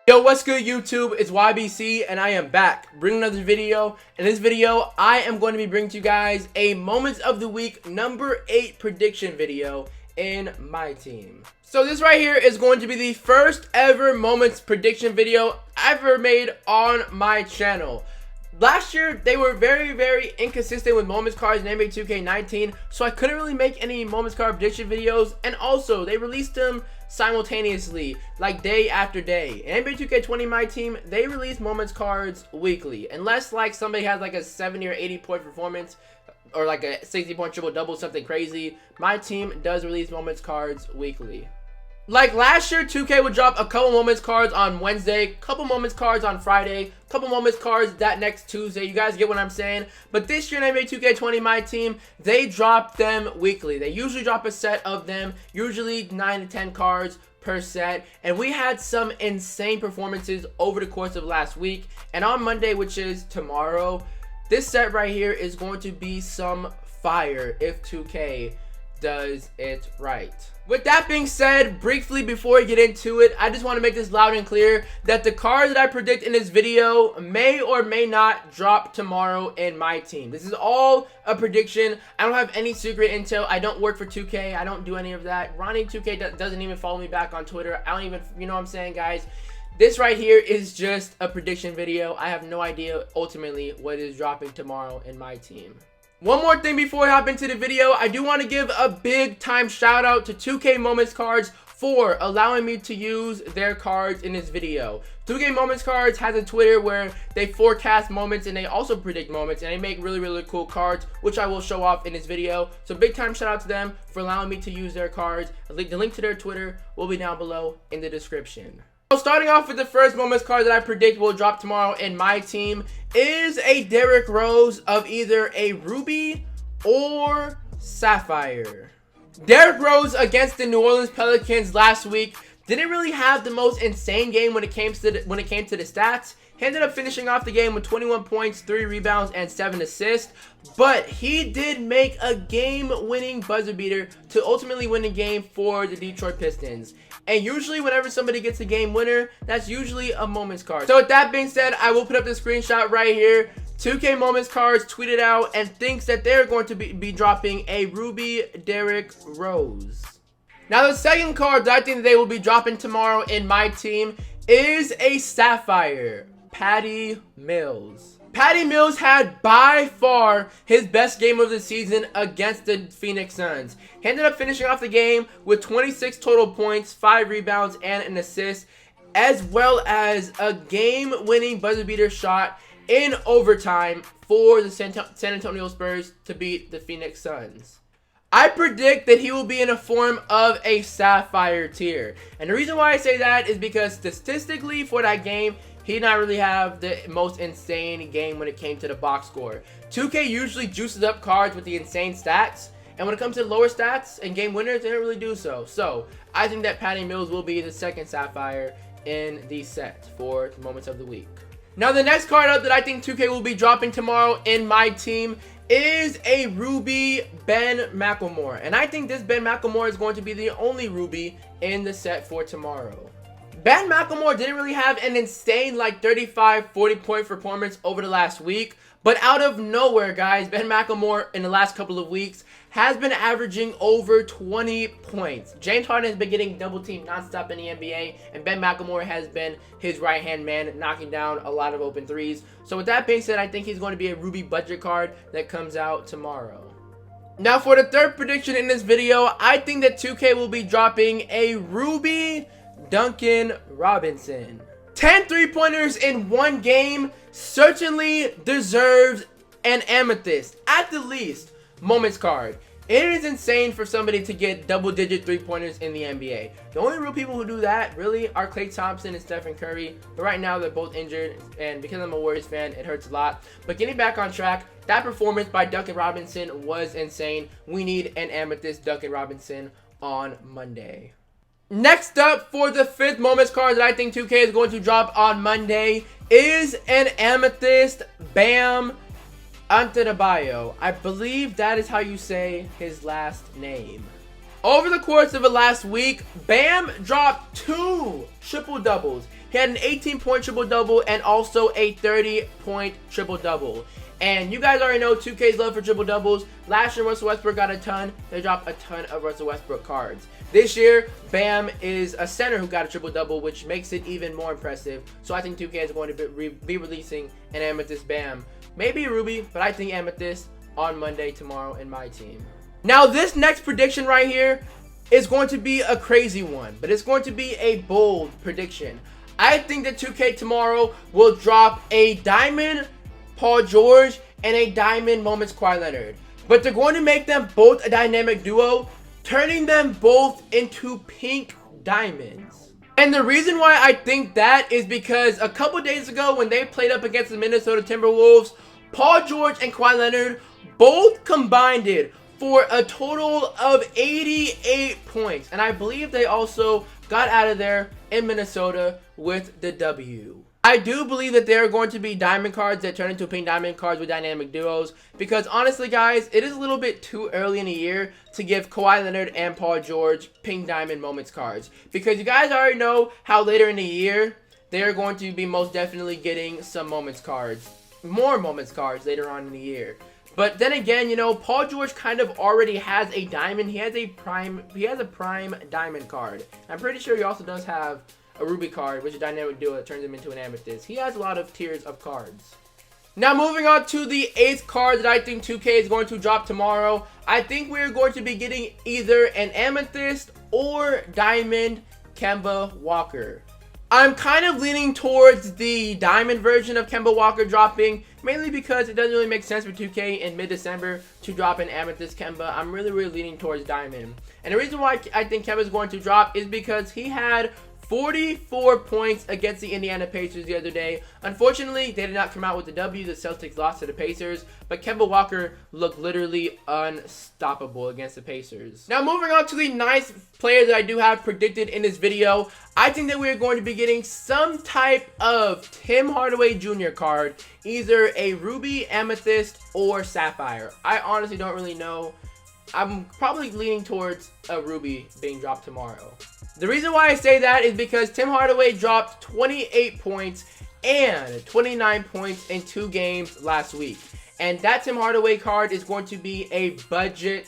Yo, what's good YouTube? It's YBC and I am back bringing another video. In this video, I am going to be bringing to you guys a Moments of the Week number 8 prediction video in my team. So this right here is going to be the first ever Moments prediction video I've ever made on my channel. Last year, they were very inconsistent with Moments cards in NBA 2K19, so I couldn't really make any Moments card prediction videos, and also, they released them simultaneously, like day after day. In NBA 2K20 My Team, they release Moments cards weekly, unless like somebody has like a 70 or 80 point performance, or like a 60 point triple double, something crazy. My team does release Moments cards weekly. Like last year, 2K would drop a couple Moments cards on Wednesday, couple Moments cards on Friday, couple Moments cards that next Tuesday. You guys get what I'm saying? But this year in NBA 2K20 My Team, they drop them weekly. They usually drop a set of them, usually 9 to 10 cards per set. And we had some insane performances over the course of last week. And on Monday, which is tomorrow, this set right here is going to be some fire if 2K does it right. With that being said, briefly before we get into it, I just want to make this loud and clear that the cards that I predict in this video may or may not drop tomorrow in my team. This is all a prediction. I don't have any secret intel. I don't work for 2K. I don't do any of that. Ronnie 2K doesn't even follow me back on Twitter. I don't even, you know what I'm saying, guys? This right here is just a prediction video. I have no idea ultimately what is dropping tomorrow in my team. One more thing before I hop into the video, I do want to give a big time shout out to 2K Moments Cards for allowing me to use their cards in this video. 2K Moments Cards has a Twitter where they forecast moments and they also predict moments, and they make really cool cards, which I will show off in this video. So big time shout out to them for allowing me to use their cards. The link to their Twitter will be down below in the description. So starting off with the first Moments card that I predict will drop tomorrow in my team is a Derrick Rose of either a Ruby or Sapphire. Derrick Rose against the New Orleans Pelicans last week didn't really have the most insane game when it came to the stats. He ended up finishing off the game with 21 points, 3 rebounds, and 7 assists. But he did make a game-winning buzzer beater to ultimately win the game for the Detroit Pistons. And usually whenever somebody gets a game winner, that's usually a Moments card. So with that being said, I will put up the screenshot right here. 2K Moments cards tweeted out and thinks that they're going to be dropping a Ruby Derrick Rose. Now the second card that I think they will be dropping tomorrow in my team is a Sapphire. Patty Mills. Patty Mills had by far his best game of the season against the Phoenix Suns. He ended up finishing off the game with 26 total points, 5 rebounds, and an assist, as well as a game-winning buzzer beater shot in overtime for the San Antonio Spurs to beat the Phoenix Suns. I predict that he will be in a form of a Sapphire tier. And the reason why I say that is because statistically for that game, he did not really have the most insane game when it came to the box score. 2K usually juices up cards with the insane stats, and when it comes to lower stats and game winners, they don't really do so. So, I think that Patty Mills will be the second Sapphire in the set for the Moments of the Week. Now, the next card up that I think 2K will be dropping tomorrow in my team is a Ruby Ben McLemore. And I think this Ben McLemore is going to be the only Ruby in the set for tomorrow. Ben McLemore didn't really have an insane like 35-40 point performance over the last week, but out of nowhere, guys, Ben McLemore in the last couple of weeks has been averaging over 20 points. James Harden has been getting double teamed nonstop in the NBA, and Ben McLemore has been his right-hand man, knocking down a lot of open threes. So with that being said, I think he's going to be a Ruby budget card that comes out tomorrow. Now for the third prediction in this video, I think that 2K will be dropping a Ruby Duncan Robinson. 10 3-pointers in one game certainly deserves an amethyst, at the least, Moments card. It is insane for somebody to get double-digit 3-pointers in the NBA. The only real people who do that, really, are Klay Thompson and Stephen Curry. But right now, they're both injured, and because I'm a Warriors fan, it hurts a lot. But getting back on track, that performance by Duncan Robinson was insane. We need an amethyst Duncan Robinson on Monday. Next up for the fifth Moments card that I think 2K is going to drop on Monday is an amethyst Bam Adebayo. I believe that is how you say his last name. Over the course of the last week, Bam dropped 2 triple doubles. he had an 18-point triple-double and also a 30-point triple-double. And you guys already know 2K's love for triple doubles. Last year, Russell Westbrook got a ton. They dropped a ton of Russell Westbrook cards. This year, Bam is a center who got a triple double, which makes it even more impressive. So I think 2K is going to be releasing an Amethyst Bam. Maybe Ruby, but I think Amethyst on Monday tomorrow in my team. Now, this next prediction right here is going to be a crazy one, but it's going to be a bold prediction. I think that 2K tomorrow will drop a Diamond Paul George and a Diamond Moments Kawhi Leonard. But they're going to make them both a dynamic duo, turning them both into pink diamonds. And the reason why I think that is because a couple days ago when they played up against the Minnesota Timberwolves, Paul George and Kawhi Leonard both combined it for a total of 88 points. And I believe they also got out of there in Minnesota with the W. I do believe that there are going to be diamond cards that turn into pink diamond cards with dynamic duos, because honestly guys, it is a little bit too early in the year to give Kawhi Leonard and Paul George pink diamond moments cards, because you guys already know how later in the year they are going to be most definitely getting some moments cards, more moments cards later on in the year. But then again, you know, Paul George kind of already has a diamond. He has a prime diamond card. I'm pretty sure he also does have a Ruby card, which is a dynamic duo that turns him into an Amethyst. He has a lot of tiers of cards. Now moving on to the 8th card that I think 2K is going to drop tomorrow. I think we're going to be getting either an Amethyst or Diamond Kemba Walker. I'm kind of leaning towards the Diamond version of Kemba Walker dropping, mainly because it doesn't really make sense for 2K in mid-December to drop an Amethyst Kemba. I'm really leaning towards Diamond. And the reason why I think Kemba is going to drop is because he had 44 points against the Indiana Pacers the other day. Unfortunately, they did not come out with the W. The Celtics lost to the Pacers, but Kemba Walker looked literally unstoppable against the Pacers. Now, moving on to the nice players that I do have predicted in this video, I think that we are going to be getting some type of Tim Hardaway Jr. card, either a Ruby, Amethyst, or Sapphire. I honestly don't really know. I'm probably leaning towards a Ruby being dropped tomorrow. The reason why I say that is because Tim Hardaway dropped 28 points and 29 points in 2 games last week. And that Tim Hardaway card is going to be a budget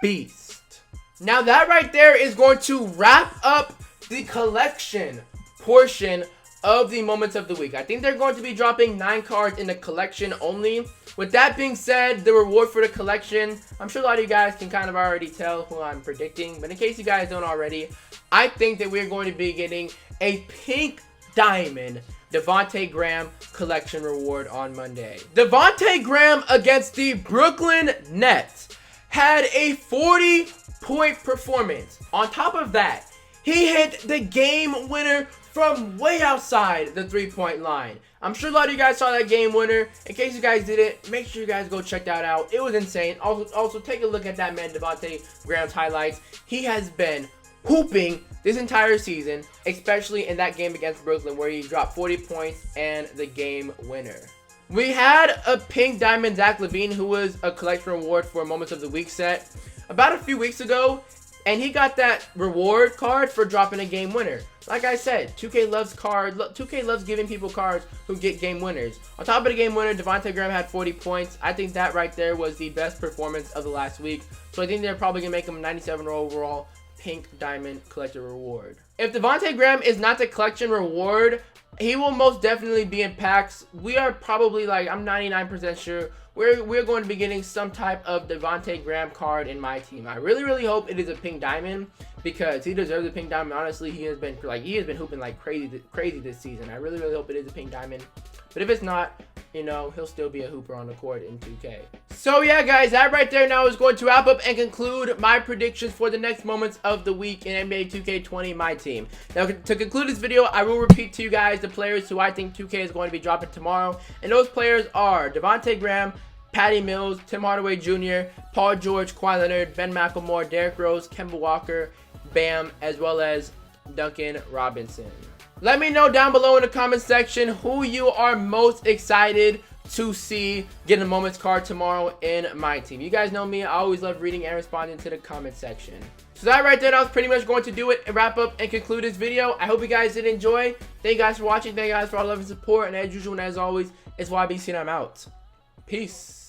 beast. Now that right there is going to wrap up the collection portion of the moments of the week. I think they're going to be dropping 9 cards in the collection only. With that being said, the reward for the collection, I'm sure a lot of you guys can kind of already tell who I'm predicting, but in case you guys don't already, I think that we're going to be getting a pink diamond Devontae Graham collection reward on Monday. Devontae Graham against the Brooklyn Nets had a 40-point performance. On top of that, he hit the game winner from way outside the 3-point line. I'm sure a lot of you guys saw that game winner. In case you guys didn't, make sure you guys go check that out. It was insane. Also take a look at that man Devontae Graham's highlights. He has been hooping this entire season, especially in that game against Brooklyn where he dropped 40 points and the game winner. We had a pink diamond Zach LaVine, who was a collection reward for a Moments of the Week set about a few weeks ago, and he got that reward card for dropping a game winner. Like I said, 2K loves cards. 2K loves giving people cards who get game winners. On top of the game winner, Devontae Graham had 40 points. I think that right there was the best performance of the last week. So I think they're probably going to make him 97 overall pink diamond collector reward. If Devontae Graham is not the collection reward, he will most definitely be in packs. We are probably, like, I'm 99% sure we're going to be getting some type of Devontae Graham card in my team. I really hope it is a pink diamond, because he deserves a pink diamond. Honestly, he has been hooping like crazy this season. I really hope it is a pink diamond. But if it's not, you know, he'll still be a hooper on the court in 2K. So yeah, guys, that right there now is going to wrap up and conclude my predictions for the next moments of the week in NBA 2K20 My Team. Now, to conclude this video, I will repeat to you guys the players who I think 2K is going to be dropping tomorrow. And those players are Devontae Graham, Patty Mills, Tim Hardaway Jr., Paul George, Kawhi Leonard, Ben McLemore, Derrick Rose, Kemba Walker, Bam, as well as Duncan Robinson. Let me know down below in the comment section who you are most excited to see get a moments card tomorrow in my team. You guys know me, I always love reading and responding to the comment section. So that right there, that was pretty much going to do it and wrap up and conclude this video. I hope you guys did enjoy. Thank you guys for watching. Thank you guys for all love and support. And as usual and as always, it's YBC and I'm out. Peace.